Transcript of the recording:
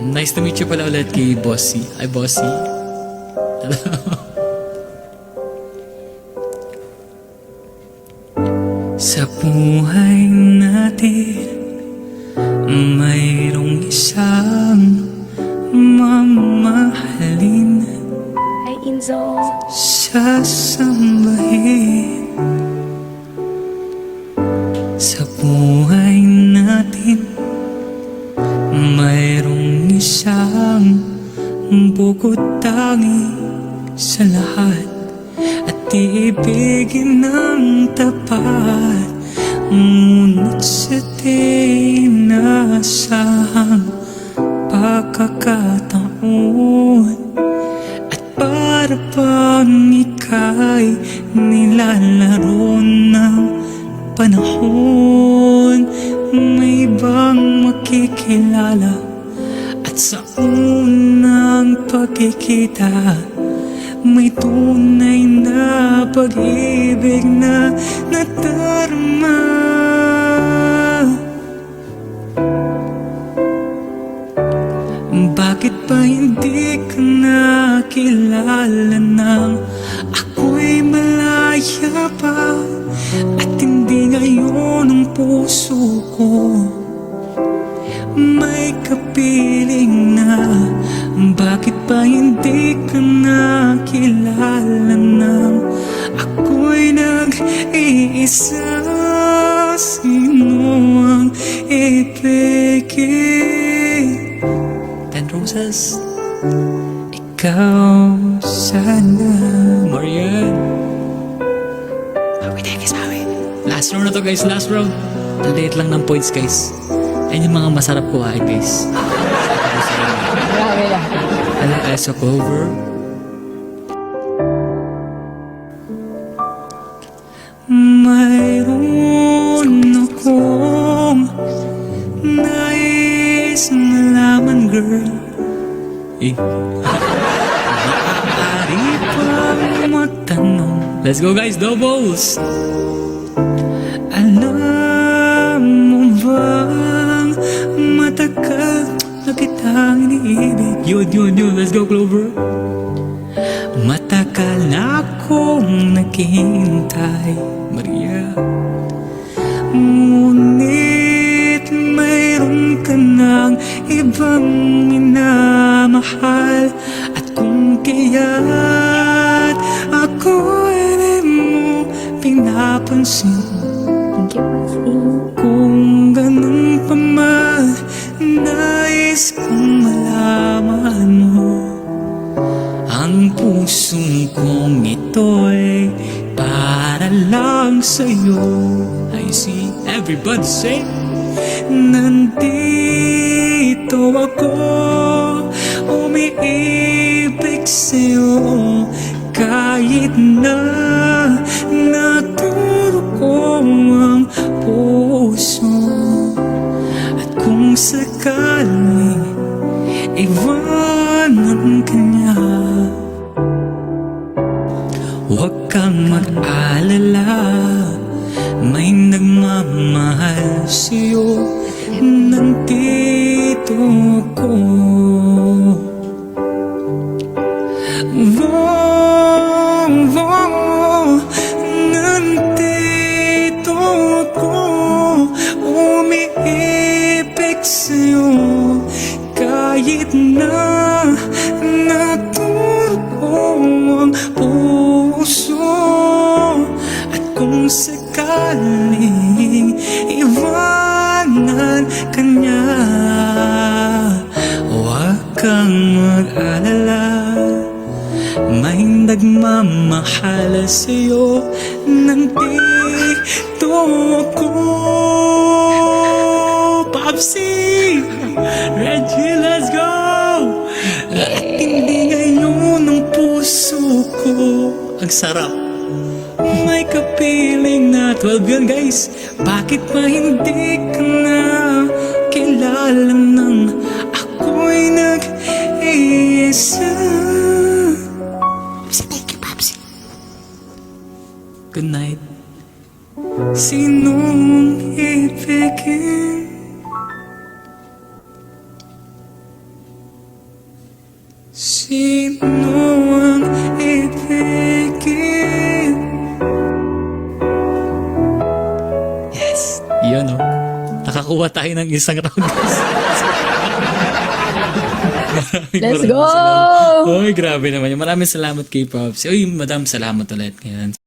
And nice to meet you pala ulit kay Bossy. Hi, Bossy. Hello. Sa buhay natin, mayroong isang mamahalin, Hi, Inzo. sasambahin. Sa buhay natin, mayroong isang bukod tangi sa lahat, at iibigin ng tapat. Ngunit sa di inaasahang pagkakataon, at para bang ika'y nilalaro ng panahon, may ibang makikilala, at sa unang pagkikita, may tunay na pag-ibig na nadarama. Bakit ba hindi ka nakilala nang ako'y malaya pa, at hindi ngayon ang puso ko may kapiling na? Bakit ba hindi ka nakilala nang ako'y nag-iisa? Sino ang ibigin? 10 roses, ikaw sana. Marian, Maui, thank you, Maui. Last round na to, guys, last round. Ang liit lang ng points, guys. Ayun yung mga masarap kuhain, guys. Hello, Esa Clover. Mayroon akong nais malaman, girl. Maaari pang magtanong. Let's go, guys, doubles. Alam mo bang matagal na kitang iniibig? Yun, let's go, Clover. Matagal na akong naghihintay, Maria. Ngunit mayroon ka ng ibang minamahal, at kung kaya't ako'y di mo pinapansin, Thank you, Maxine. kung ganun pa man, nais kong malaman mo, ang pusong kong ito'y para lang sa'yo. I see everybody say, nandito ako, umiibig sa'yo, kahit na naturo ko ang puso. At kung sakaling iwanan ka niya, huwag kang mag-alala, may nagmamahal sa'yo, nandito ako. Nandito ako, umiibig sa'yo, kahit na naturo ko ang puso. At kung sakaling iwanan ka niya, huwag kang mag-alala, may nagmamahal sa'yo, nandito ako. Popsi! Reggie, let's go! At hindi ngayon ang puso ko, ang sarap, may kapiling na 12 yun, guys. Bakit ba hindi ka na kilala nang ako'y nag-iisa? Thank you, Popsi. Good night. Sinong ibigin? see no one is taking. Yes, yun oh. Nakakuha tayo ng isang round. Let's go! Oy, grabe naman yun. Maraming salamat kay Pops. Uy, madam, salamat ulit. Ngayon.